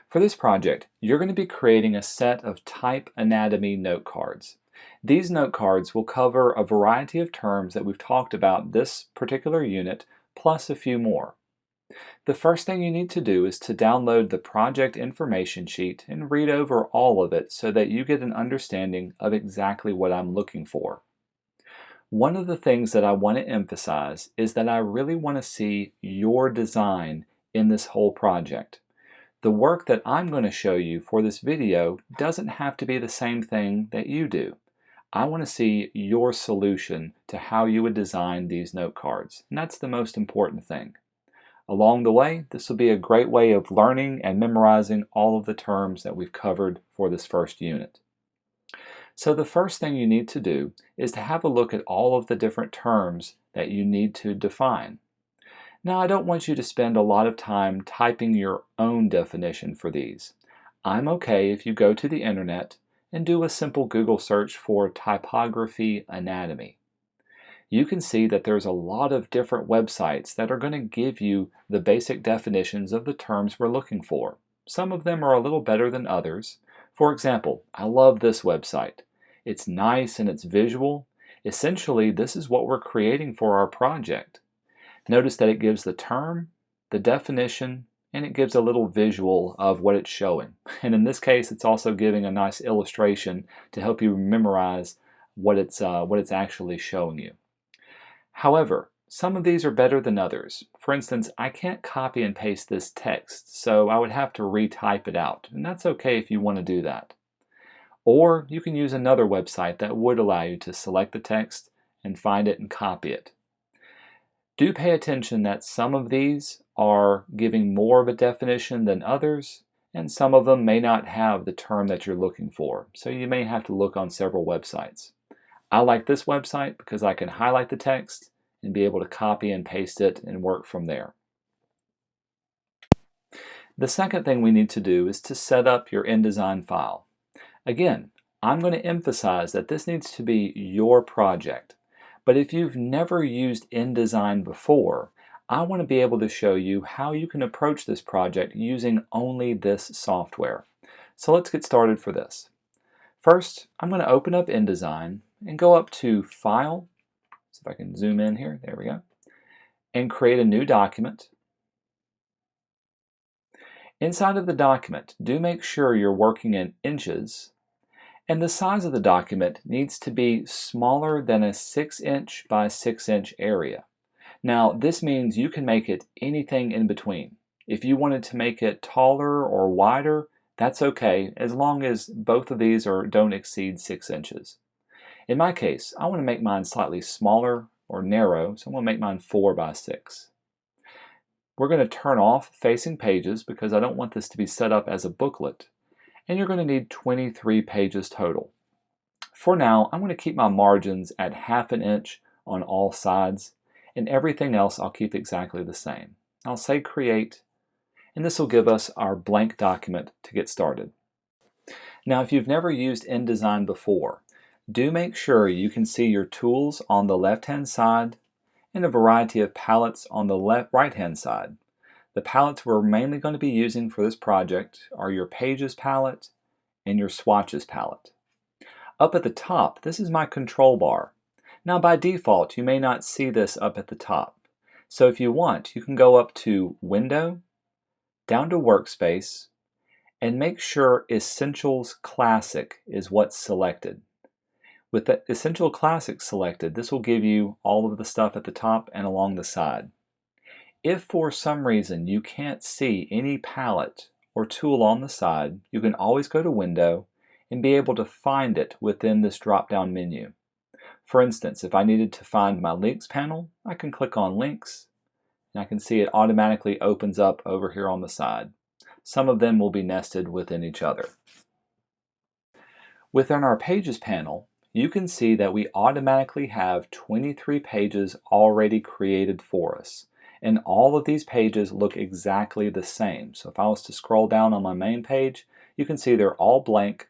For this project, you're going to be creating a set of type anatomy note cards. These note cards will cover a variety of terms that we've talked about this particular unit, plus a few more. The first thing you need to do is to download the project information sheet and read over all of it so that you get an understanding of exactly what I'm looking for. One of the things that I want to emphasize is that I really want to see your design in this whole project. The work that I'm going to show you for this video doesn't have to be the same thing that you do. I want to see your solution to how you would design these note cards, and that's the most important thing. Along the way, this will be a great way of learning and memorizing all of the terms that we've covered for this first unit. So the first thing you need to do is to have a look at all of the different terms that you need to define. Now, I don't want you to spend a lot of time typing your own definition for these. I'm okay if you go to the internet and do a simple Google search for typography anatomy. You can see that there's a lot of different websites that are going to give you the basic definitions of the terms we're looking for. Some of them are a little better than others. For example, I love this website. It's nice and it's visual. Essentially, this is what we're creating for our project. Notice that it gives the term, the definition, and it gives a little visual of what it's showing. And in this case, it's also giving a nice illustration to help you memorize what it's actually showing you. However, some of these are better than others. For instance, I can't copy and paste this text, so I would have to retype it out, and that's okay if you want to do that. Or you can use another website that would allow you to select the text and find it and copy it. Do pay attention that some of these are giving more of a definition than others, and some of them may not have the term that you're looking for, so you may have to look on several websites. I like this website because I can highlight the text and be able to copy and paste it and work from there. The second thing we need to do is to set up your InDesign file. Again, I'm going to emphasize that this needs to be your project. But if you've never used InDesign before, I want to be able to show you how you can approach this project using only this software. So let's get started for this. First, I'm going to open up InDesign and go up to File, see if I can zoom in here, there we go, and create a new document. Inside of the document, do make sure you're working in inches, and the size of the document needs to be smaller than a 6-inch by 6-inch area. Now, this means you can make it anything in between. If you wanted to make it taller or wider, that's okay, as long as both of these don't exceed 6 inches. In my case, I want to make mine slightly smaller or narrow, so I'm going to make mine 4 by 6. We're going to turn off facing pages because I don't want this to be set up as a booklet. And you're going to need 23 pages total. For now, I'm going to keep my margins at 1/2 inch on all sides, and everything else I'll keep exactly the same. I'll say create, and this will give us our blank document to get started. Now, if you've never used InDesign before, do make sure you can see your tools on the left-hand side and a variety of palettes on the right-hand side. The palettes we're mainly going to be using for this project are your Pages palette and your Swatches palette. Up at the top, this is my control bar. Now by default, you may not see this up at the top. So if you want, you can go up to Window, down to Workspace, and make sure Essentials Classic is what's selected. With the Essential Classic selected, this will give you all of the stuff at the top and along the side. If for some reason you can't see any palette or tool on the side, you can always go to Window and be able to find it within this drop-down menu. For instance, if I needed to find my Links panel, I can click on Links, and I can see it automatically opens up over here on the side. Some of them will be nested within each other. Within our Pages panel, you can see that we automatically have 23 pages already created for us. And all of these pages look exactly the same. So if I was to scroll down on my main page, you can see they're all blank.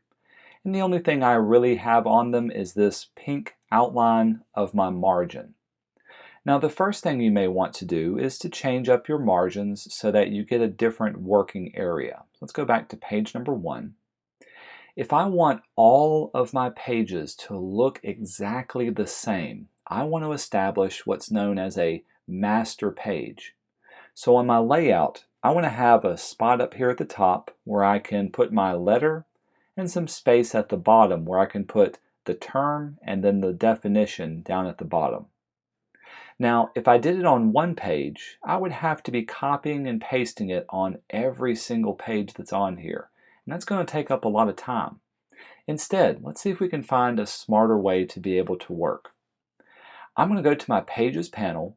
And the only thing I really have on them is this pink outline of my margin. Now the first thing you may want to do is to change up your margins so that you get a different working area. Let's go back to page number 1. If I want all of my pages to look exactly the same, I want to establish what's known as a master page. So on my layout, I want to have a spot up here at the top where I can put my letter and some space at the bottom where I can put the term and then the definition down at the bottom. Now, if I did it on one page, I would have to be copying and pasting it on every single page that's on here. And that's going to take up a lot of time. Instead, let's see if we can find a smarter way to be able to work. I'm going to go to my Pages panel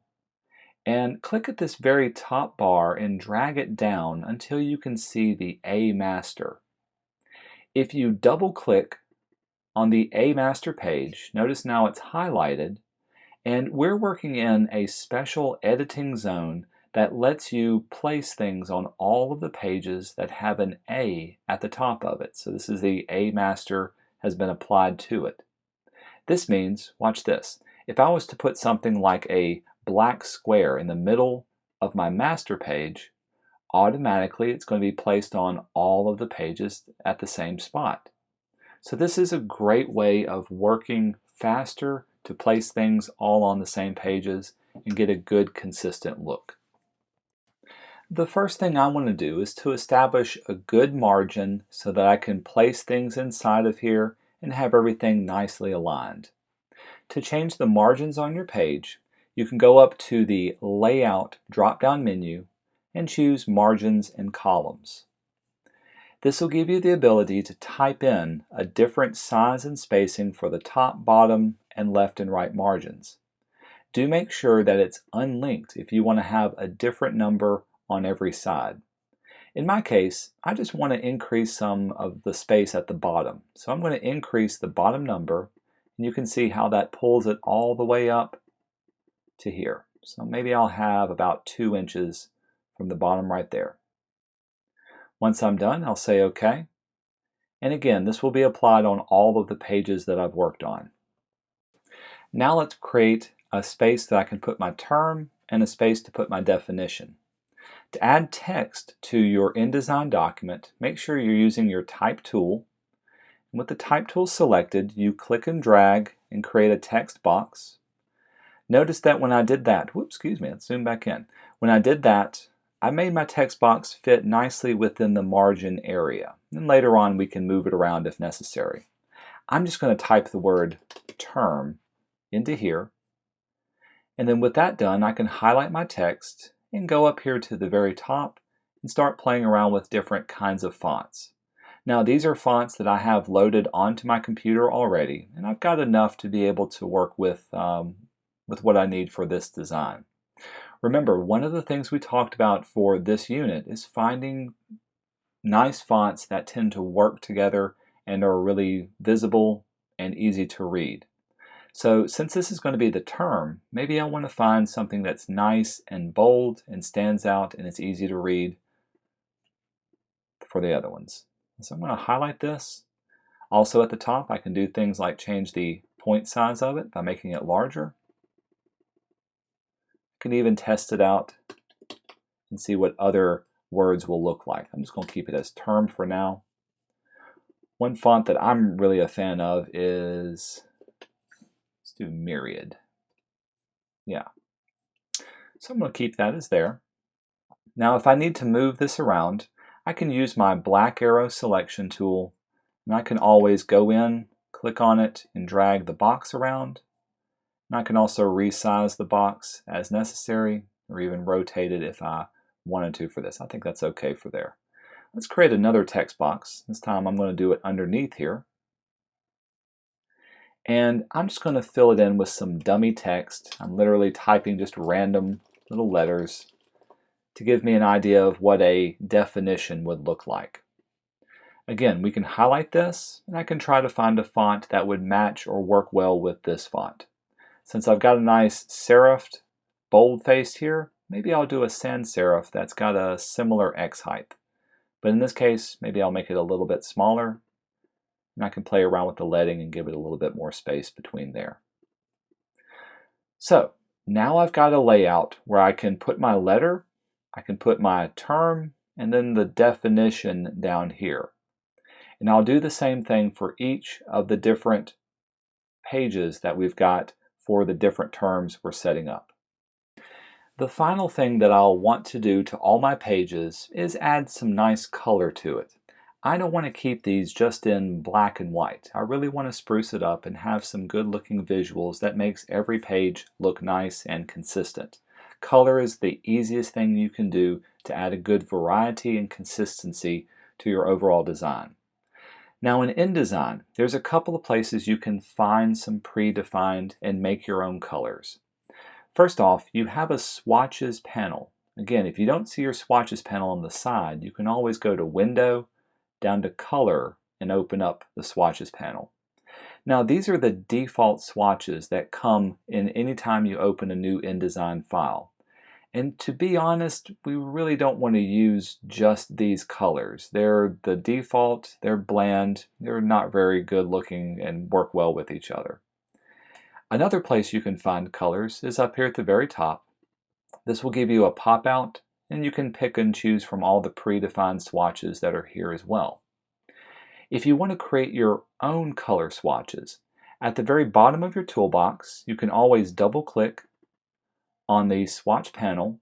and click at this very top bar and drag it down until you can see the A Master. If you double click on the A Master page, notice now it's highlighted, and we're working in a special editing zone that lets you place things on all of the pages that have an A at the top of it. So this is the A Master has been applied to it. This means, watch this, if I was to put something like a black square in the middle of my master page, automatically it's going to be placed on all of the pages at the same spot. So this is a great way of working faster to place things all on the same pages and get a good consistent look. The first thing I want to do is to establish a good margin so that I can place things inside of here and have everything nicely aligned. To change the margins on your page, you can go up to the Layout drop-down menu and choose Margins and Columns. This will give you the ability to type in a different size and spacing for the top, bottom, and left and right margins. Do make sure that it's unlinked if you want to have a different number on every side. In my case, I just want to increase some of the space at the bottom. So I'm going to increase the bottom number, and you can see how that pulls it all the way up to here. So maybe I'll have about 2 inches from the bottom right there. Once I'm done, I'll say OK. And again, this will be applied on all of the pages that I've worked on. Now let's create a space that I can put my term and a space to put my definition. To add text to your InDesign document, make sure you're using your Type tool. And with the Type tool selected, you click and drag and create a text box. Notice that when I did that, let's zoom back in. When I did that, I made my text box fit nicely within the margin area. And later on, we can move it around if necessary. I'm just going to type the word term into here. And then with that done, I can highlight my text and go up here to the very top and start playing around with different kinds of fonts. Now these are fonts that I have loaded onto my computer already, and I've got enough to be able to work with what I need for this design. Remember, one of the things we talked about for this unit is finding nice fonts that tend to work together and are really visible and easy to read. So since this is going to be the term, maybe I want to find something that's nice and bold and stands out and it's easy to read for the other ones. So I'm going to highlight this. Also at the top, I can do things like change the point size of it by making it larger. I can even test it out and see what other words will look like. I'm just going to keep it as term for now. One font that I'm really a fan of is, let's do Myriad. Yeah. So I'm going to keep that as there. Now if I need to move this around, I can use my black arrow selection tool, and I can always go in, click on it, and drag the box around. And I can also resize the box as necessary, or even rotate it if I wanted to for this. I think that's okay for there. Let's create another text box. This time I'm going to do it underneath here. And I'm just going to fill it in with some dummy text. I'm literally typing just random little letters to give me an idea of what a definition would look like. Again, we can highlight this, and I can try to find a font that would match or work well with this font. Since I've got a nice serifed bold-faced here, maybe I'll do a sans serif that's got a similar X height. But in this case, maybe I'll make it a little bit smaller, and I can play around with the leading and give it a little bit more space between there. So now I've got a layout where I can put my letter, I can put my term, and then the definition down here. And I'll do the same thing for each of the different pages that we've got for the different terms we're setting up. The final thing that I'll want to do to all my pages is add some nice color to it. I don't want to keep these just in black and white. I really want to spruce it up and have some good looking visuals that makes every page look nice and consistent. Color is the easiest thing you can do to add a good variety and consistency to your overall design. Now in InDesign, there's a couple of places you can find some predefined and make your own colors. First off, you have a swatches panel. Again, if you don't see your swatches panel on the side, you can always go to Window, down to Color, and open up the swatches panel. Now these are the default swatches that come in anytime you open a new InDesign file. And to be honest, we really don't want to use just these colors. They're the default, they're bland, they're not very good looking and work well with each other. Another place you can find colors is up here at the very top. This will give you a pop-out, and you can pick and choose from all the predefined swatches that are here as well. If you want to create your own color swatches, at the very bottom of your toolbox, you can always double-click on the swatch panel,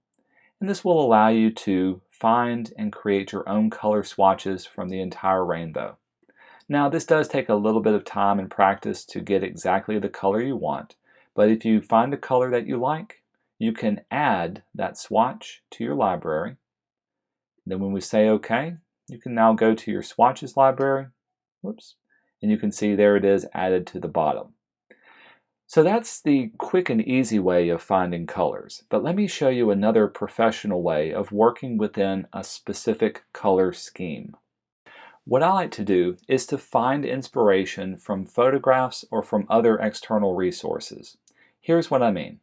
and this will allow you to find and create your own color swatches from the entire rainbow. Now this does take a little bit of time and practice to get exactly the color you want, but if you find a color that you like, you can add that swatch to your library. Then when we say OK, you can now go to your swatches library, and you can see there it is added to the bottom. So that's the quick and easy way of finding colors, but let me show you another professional way of working within a specific color scheme. What I like to do is to find inspiration from photographs or from other external resources. Here's what I mean.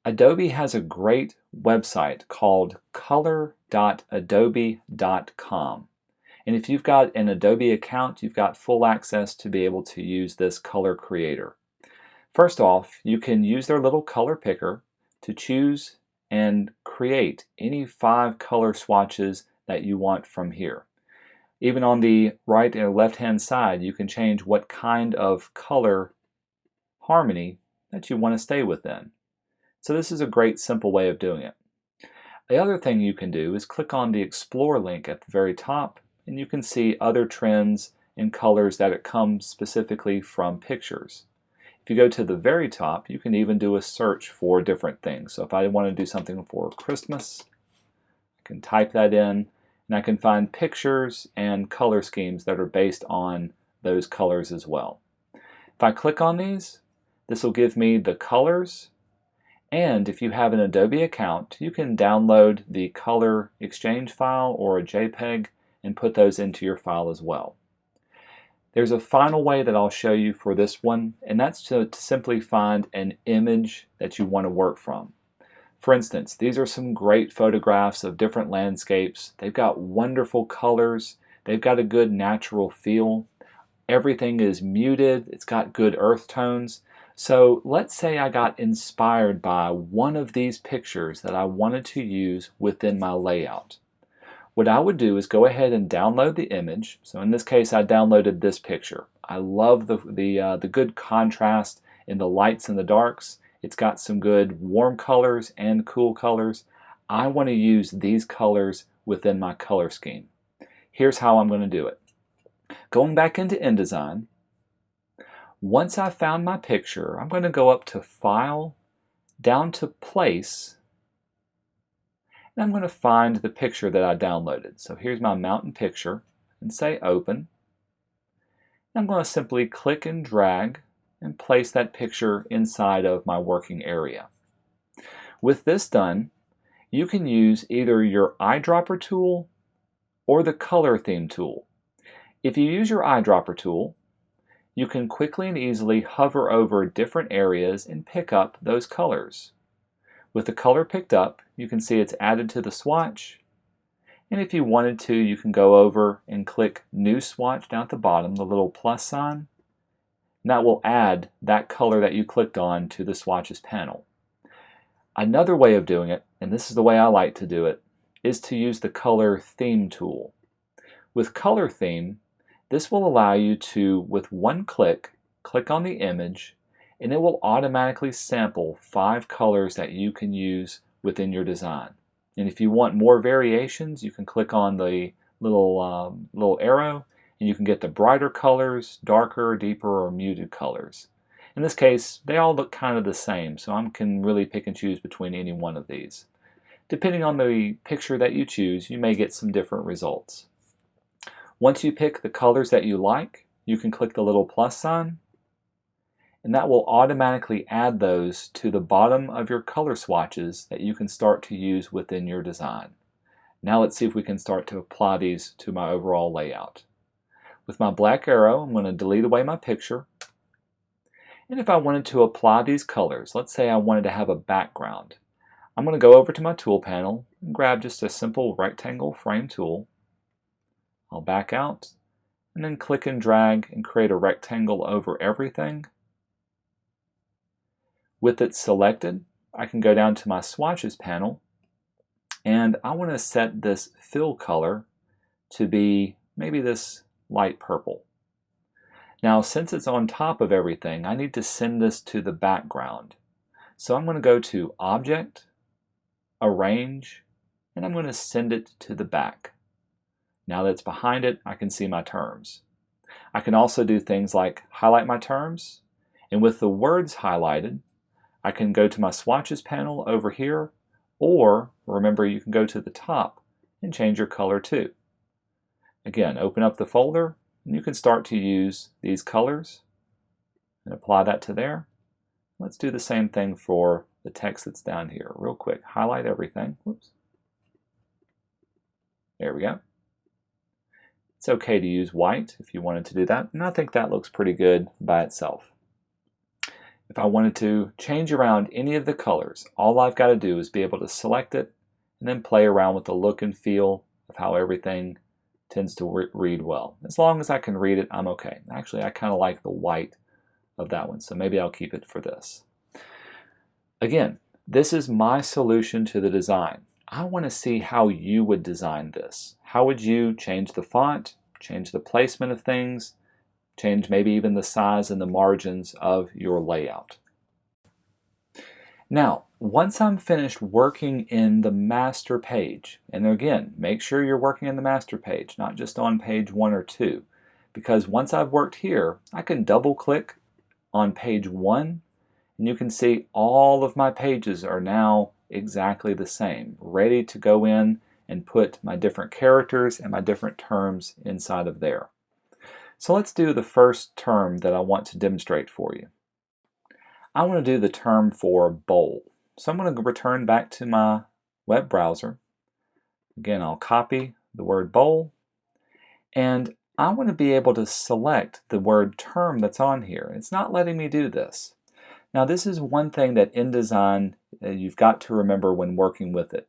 Adobe has a great website called color.adobe.com. And if you've got an Adobe account, you've got full access to be able to use this color creator. First off, you can use their little color picker to choose and create any 5 color swatches that you want from here. Even on the right and left hand side, you can change what kind of color harmony that you want to stay within. So this is a great simple way of doing it. The other thing you can do is click on the Explore link at the very top, and you can see other trends and colors that come specifically from pictures. If you go to the very top, you can even do a search for different things. So if I want to do something for Christmas, I can type that in, and I can find pictures and color schemes that are based on those colors as well. If I click on these, this will give me the colors, and if you have an Adobe account, you can download the color exchange file or a JPEG and put those into your file as well. There's a final way that I'll show you for this one, and that's to simply find an image that you want to work from. For instance, these are some great photographs of different landscapes. They've got wonderful colors. They've got a good natural feel. Everything is muted. It's got good earth tones. So let's say I got inspired by one of these pictures that I wanted to use within my layout. What I would do is go ahead and download the image. So in this case, I downloaded this picture. I love the good contrast in the lights and the darks. It's got some good warm colors and cool colors. I want to use these colors within my color scheme. Here's how I'm going to do it. Going back into InDesign, once I've found my picture, I'm going to go up to File, down to Place, and I'm going to find the picture that I downloaded. So here's my mountain picture, and say Open. I'm going to simply click and drag and place that picture inside of my working area. With this done, you can use either your eyedropper tool or the color theme tool. If you use your eyedropper tool, you can quickly and easily hover over different areas and pick up those colors. With the color picked up, you can see it's added to the swatch, and if you wanted to, you can go over and click New Swatch down at the bottom, the little plus sign, and that will add that color that you clicked on to the swatches panel. Another way of doing it, and this is the way I like to do it, is to use the Color Theme tool. With Color Theme, this will allow you to, with one click on the image, and it will automatically sample 5 colors that you can use within your design. And if you want more variations, you can click on the little arrow, and you can get the brighter colors, darker, deeper, or muted colors. In this case, they all look kind of the same, so I can really pick and choose between any one of these. Depending on the picture that you choose, you may get some different results. Once you pick the colors that you like, you can click the little plus sign, and that will automatically add those to the bottom of your color swatches that you can start to use within your design. Now let's see if we can start to apply these to my overall layout. With my black arrow, I'm going to delete away my picture. And if I wanted to apply these colors, let's say I wanted to have a background, I'm going to go over to my tool panel and grab just a simple rectangle frame tool. I'll back out and then click and drag and create a rectangle over everything. With it selected, I can go down to my swatches panel, and I want to set this fill color to be maybe this light purple. Now, since it's on top of everything, I need to send this to the background. So I'm going to go to Object, Arrange, and I'm going to send it to the back. Now that it's behind it, I can see my terms. I can also do things like highlight my terms, and with the words highlighted, I can go to my swatches panel over here, or remember, you can go to the top and change your color too. Again, open up the folder and you can start to use these colors and apply that to there. Let's do the same thing for the text that's down here. Real quick, highlight everything. Whoops. There we go. It's okay to use white if you wanted to do that, and I think that looks pretty good by itself. If I wanted to change around any of the colors, all I've got to do is be able to select it and then play around with the look and feel of how everything tends to read well. As long as I can read it, I'm okay. Actually, I kind of like the white of that one, so maybe I'll keep it for this. Again, this is my solution to the design. I want to see how you would design this. How would you change the font, change the placement of things, change maybe even the size and the margins of your layout. Now, once I'm finished working in the master page, and again, make sure you're working in the master page, not just on page 1 or 2, because once I've worked here, I can double click on page 1, and you can see all of my pages are now exactly the same, ready to go in and put my different characters and my different terms inside of there. So let's do the first term that I want to demonstrate for you. I want to do the term for bowl. So I'm going to return back to my web browser. Again, I'll copy the word bowl, and I want to be able to select the word term that's on here. It's not letting me do this. Now this is one thing that InDesign you've got to remember when working with it.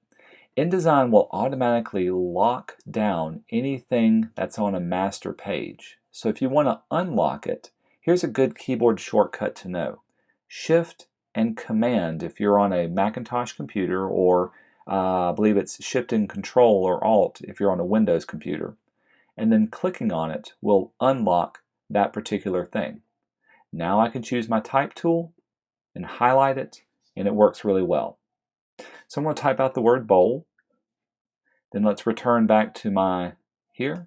InDesign will automatically lock down anything that's on a master page. So if you want to unlock it, here's a good keyboard shortcut to know. Shift and Command if you're on a Macintosh computer, or I believe it's Shift and Control or Alt if you're on a Windows computer. And then clicking on it will unlock that particular thing. Now I can choose my type tool and highlight it, and it works really well. So I'm going to type out the word bowl. Then let's return back to my here.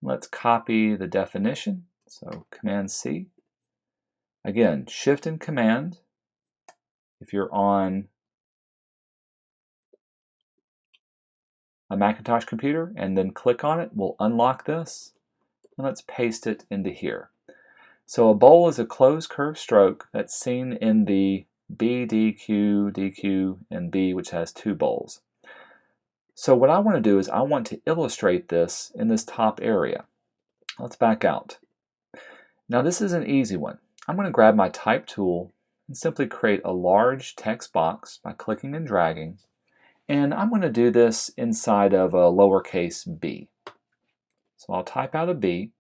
Let's copy the definition. So Command C. Again, Shift and Command if you're on a Macintosh computer, and then click on it. We'll unlock this. And let's paste it into here. So a bowl is a closed curved stroke that's seen in the B, D, Q, DQ, and B, which has 2 bowls. So what I want to do is I want to illustrate this in this top area. Let's back out. Now this is an easy one. I'm going to grab my type tool and simply create a large text box by clicking and dragging. And I'm going to do this inside of a lowercase b. So I'll type out a b.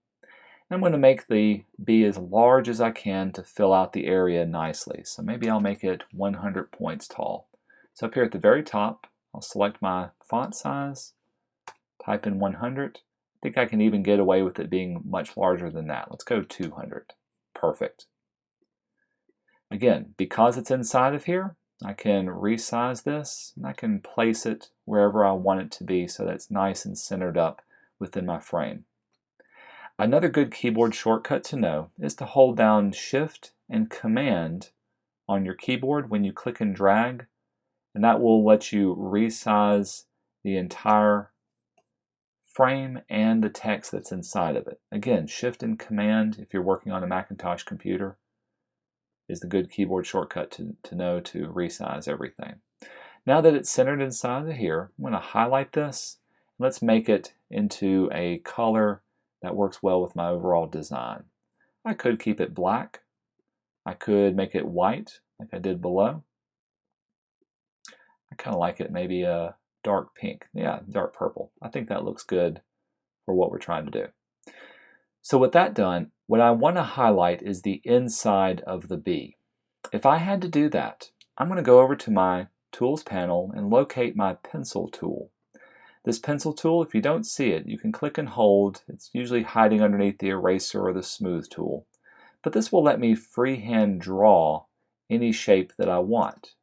I'm going to make the b as large as I can to fill out the area nicely. So maybe I'll make it 100 points tall. So up here at the very top, I'll select my font size, type in 100. I think I can even get away with it being much larger than that. Let's go 200. Perfect. Again, because it's inside of here, I can resize this and I can place it wherever I want it to be so that it's nice and centered up within my frame. Another good keyboard shortcut to know is to hold down Shift and Command on your keyboard when you click and drag, and that will let you resize the entire frame and the text that's inside of it. Again, Shift and Command, if you're working on a Macintosh computer, is the good keyboard shortcut to know to resize everything. Now that it's centered inside of here, I'm going to highlight this. Let's make it into a color that works well with my overall design. I could keep it black. I could make it white like I did below. I kind of like it maybe a dark pink. Yeah, dark purple. I think that looks good for what we're trying to do. So with that done, what I want to highlight is the inside of the B. If I had to do that, I'm going to go over to my Tools panel and locate my pencil tool. This pencil tool, if you don't see it, you can click and hold. It's usually hiding underneath the eraser or the smooth tool. But this will let me freehand draw any shape that I want.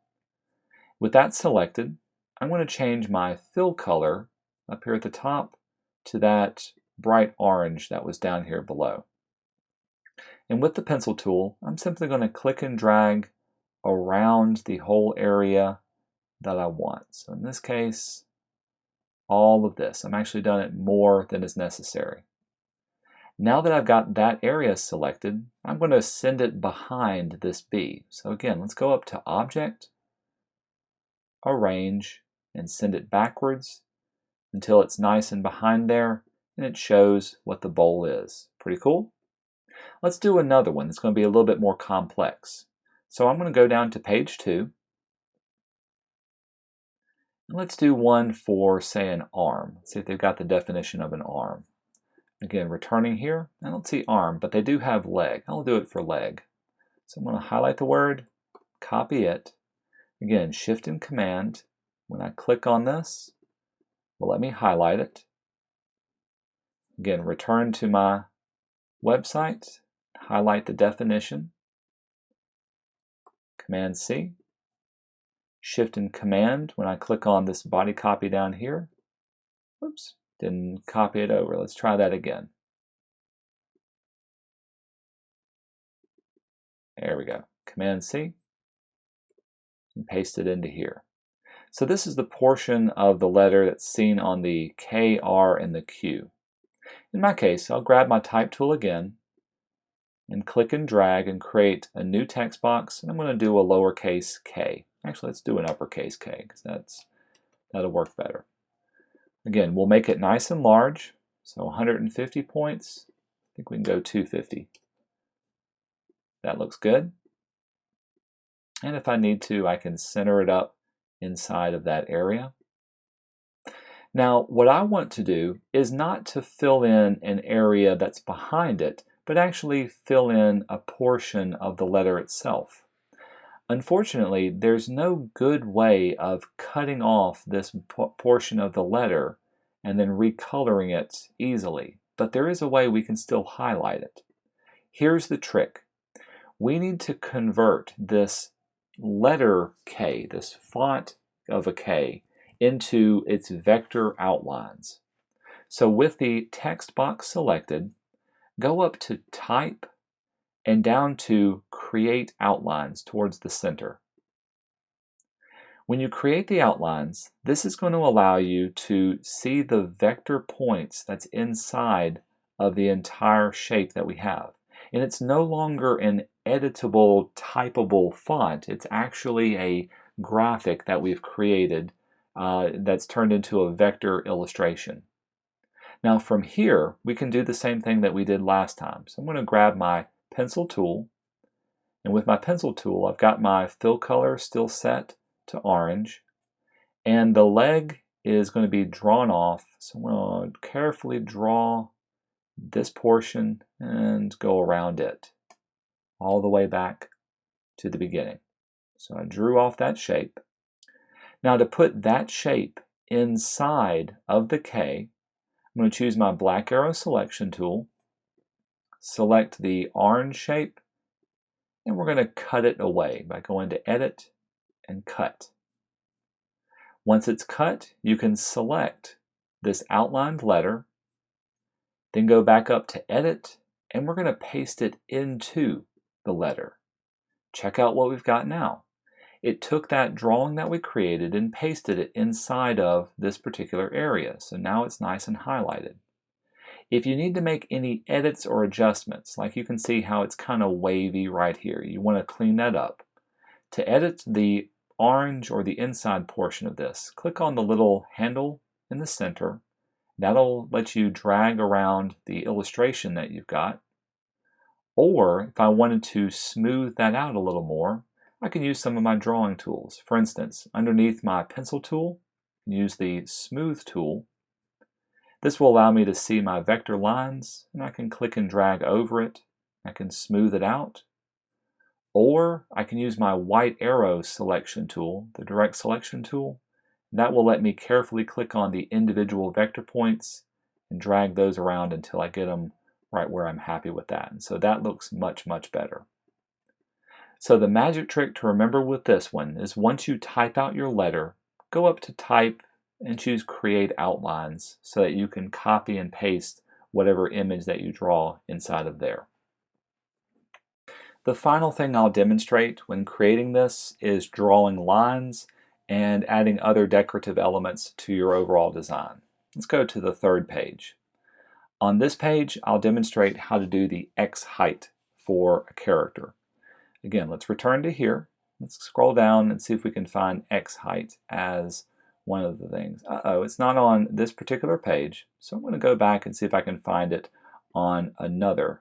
With that selected, I'm going to change my fill color up here at the top to that bright orange that was down here below. And with the pencil tool, I'm simply going to click and drag around the whole area that I want. So in this case, all of this. I'm actually done it more than is necessary. Now that I've got that area selected, I'm going to send it behind this B. So again, let's go up to Object, Arrange, and send it backwards until it's nice and behind there, and it shows what the bowl is. Pretty cool? Let's do another one that's going to be a little bit more complex. So I'm going to go down to page 2. And let's do one for, say, an arm. Let's see if they've got the definition of an arm. Again, returning here, I don't see arm, but they do have leg. I'll do it for leg. So I'm going to highlight the word, copy it. Again, Shift and Command. When I click on this, will let me highlight it. Again, return to my website, highlight the definition, Command C. Shift and Command when I click on this body copy down here. Whoops, didn't copy it over. Let's try that again. There we go. Command C and paste it into here. So this is the portion of the letter that's seen on the K, R, and the Q. In my case, I'll grab my type tool again and click and drag and create a new text box, and I'm going to do a lowercase k. Actually, let's do an uppercase k because that'll work better. Again, we'll make it nice and large, so 150 points. I think we can go 250. That looks good. And if I need to, I can center it up inside of that area. Now, what I want to do is not to fill in an area that's behind it, but actually fill in a portion of the letter itself. Unfortunately, there's no good way of cutting off this portion of the letter and then recoloring it easily, but there is a way we can still highlight it. Here's the trick. We need to convert this letter K, this font of a K, into its vector outlines. So with the text box selected, go up to Type and down to Create Outlines towards the center. When you create the outlines, this is going to allow you to see the vector points that's inside of the entire shape that we have. And it's no longer an editable, typable font. It's actually a graphic that we've created that's turned into a vector illustration. Now from here, we can do the same thing that we did last time. So I'm going to grab my pencil tool, and with my pencil tool, I've got my fill color still set to orange, and the leg is going to be drawn off. So I'm going to carefully draw this portion and go around it all the way back to the beginning. So I drew off that shape. Now to put that shape inside of the K, I'm going to choose my black arrow selection tool, select the orange shape, and we're going to cut it away by going to Edit and Cut. Once it's cut, you can select this outlined letter, then go back up to Edit, and we're going to paste it into the letter. Check out what we've got now. It took that drawing that we created and pasted it inside of this particular area. So now it's nice and highlighted. If you need to make any edits or adjustments, like you can see how it's kind of wavy right here, you want to clean that up. To edit the orange or the inside portion of this, click on the little handle in the center. That'll let you drag around the illustration that you've got. Or if I wanted to smooth that out a little more, I can use some of my drawing tools. For instance, underneath my pencil tool, use the Smooth tool. This will allow me to see my vector lines, and I can click and drag over it. I can smooth it out. Or I can use my white arrow selection tool, the direct selection tool. That will let me carefully click on the individual vector points and drag those around until I get them right where I'm happy with that. And so that looks much, much better. So the magic trick to remember with this one is once you type out your letter, go up to Type and choose Create Outlines so that you can copy and paste whatever image that you draw inside of there. The final thing I'll demonstrate when creating this is drawing lines and adding other decorative elements to your overall design. Let's go to the third page. On this page, I'll demonstrate how to do the X height for a character. Again, let's return to here. Let's scroll down and see if we can find X height as one of the things. It's not on this particular page, so I'm going to go back and see if I can find it on another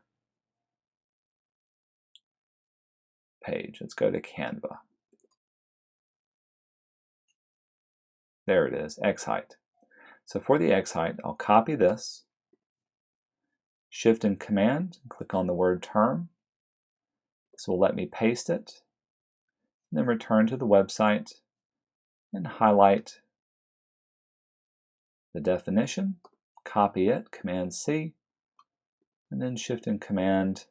page. Let's go to Canva. There it is, X height. So for the X height, I'll copy this, Shift and Command, click on the word term. This will let me paste it, and then return to the website and highlight the definition, copy it, Command C, and then Shift and Command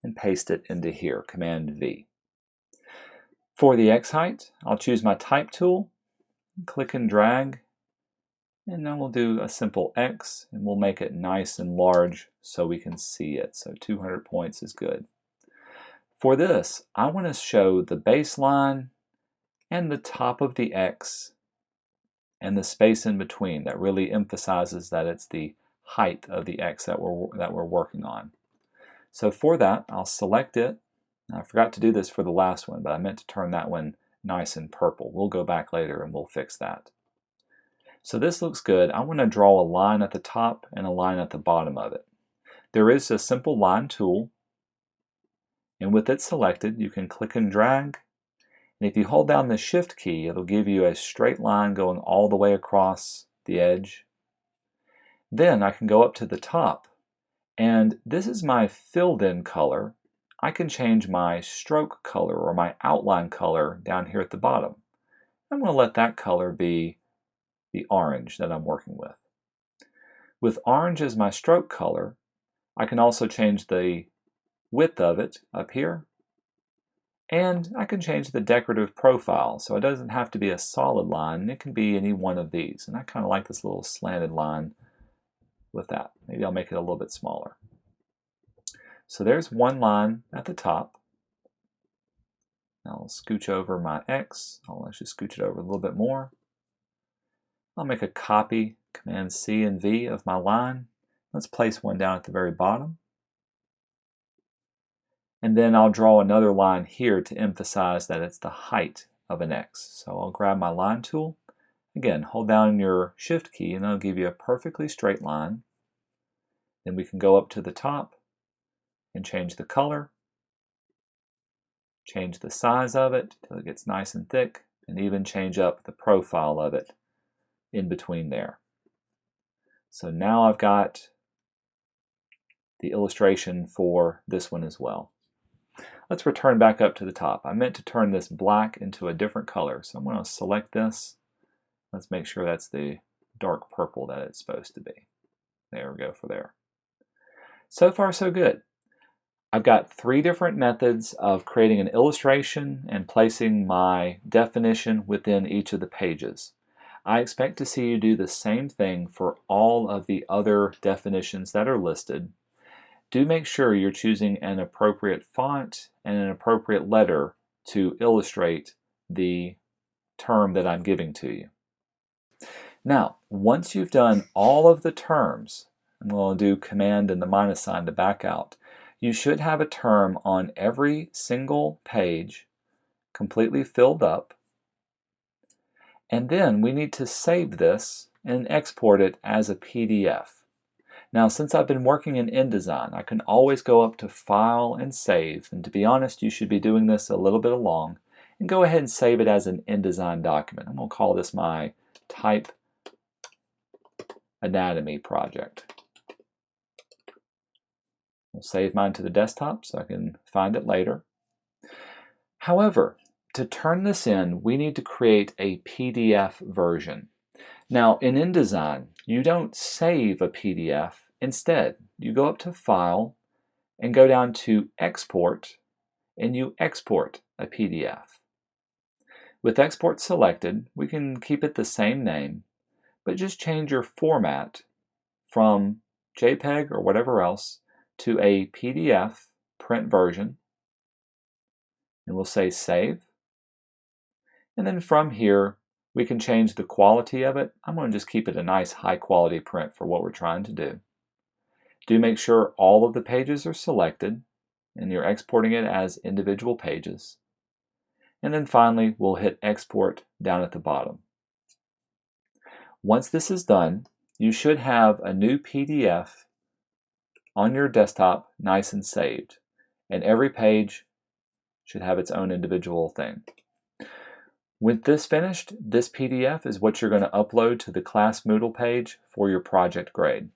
and paste it into here, Command V. For the X height, I'll choose my Type tool, click and drag, and then we'll do a simple X, and we'll make it nice and large so we can see it. So 200 points is good. For this, I want to show the baseline and the top of the X and the space in between. That really emphasizes that it's the height of the X that we're working on. So for that, I'll select it. Now, I forgot to do this for the last one, but I meant to turn that one nice and purple. We'll go back later and we'll fix that. So this looks good. I want to draw a line at the top and a line at the bottom of it. There is a simple line tool, and with it selected, you can click and drag. And if you hold down the Shift key, it'll give you a straight line going all the way across the edge. Then I can go up to the top, and this is my filled-in color. I can change my stroke color or my outline color down here at the bottom. I'm going to let that color be the orange that I'm working with. With orange as my stroke color, I can also change the width of it up here, and I can change the decorative profile, so it doesn't have to be a solid line. It can be any one of these, and I kind of like this little slanted line with that. Maybe I'll make it a little bit smaller. So there's one line at the top. I'll scooch over my X. I'll actually scooch it over a little bit more. I'll make a copy, Command C and V of my line. Let's place one down at the very bottom. And then I'll draw another line here to emphasize that it's the height of an X. So I'll grab my line tool. Again, hold down your Shift key and that'll give you a perfectly straight line. Then we can go up to the top and change the color, change the size of it till it gets nice and thick, and even change up the profile of it in between there. So now I've got the illustration for this one as well. let's return back up to the top. I meant to turn this black into a different color, so I'm going to select this. Let's make sure that's the dark purple that it's supposed to be. There we go for there. So far, so good. I've got 3 different methods of creating an illustration and placing my definition within each of the pages. I expect to see you do the same thing for all of the other definitions that are listed. Do make sure you're choosing an appropriate font and an appropriate letter to illustrate the term that I'm giving to you. Now, once you've done all of the terms, I'm going to do Command and the minus sign to back out, you should have a term on every single page completely filled up. And then we need to save this and export it as a PDF. Now, since I've been working in InDesign, I can always go up to File and Save. And to be honest, you should be doing this a little bit along. And go ahead and save it as an InDesign document. I'm going to call this my Type Anatomy project. I'll save mine to the desktop so I can find it later. However, to turn this in, we need to create a PDF version. Now, in InDesign, you don't save a PDF. Instead, you go up to File and go down to Export, and you export a PDF. With export selected, we can keep it the same name, but just change your format from JPEG or whatever else to a PDF print version, and we'll say Save. And then from here, we can change the quality of it. I'm going to just keep it a nice high quality print for what we're trying to do. Do make sure all of the pages are selected and you're exporting it as individual pages. And then finally, we'll hit Export down at the bottom. Once this is done, you should have a new PDF on your desktop nice and saved. And every page should have its own individual thing. With this finished, this PDF is what you're going to upload to the class Moodle page for your project grade.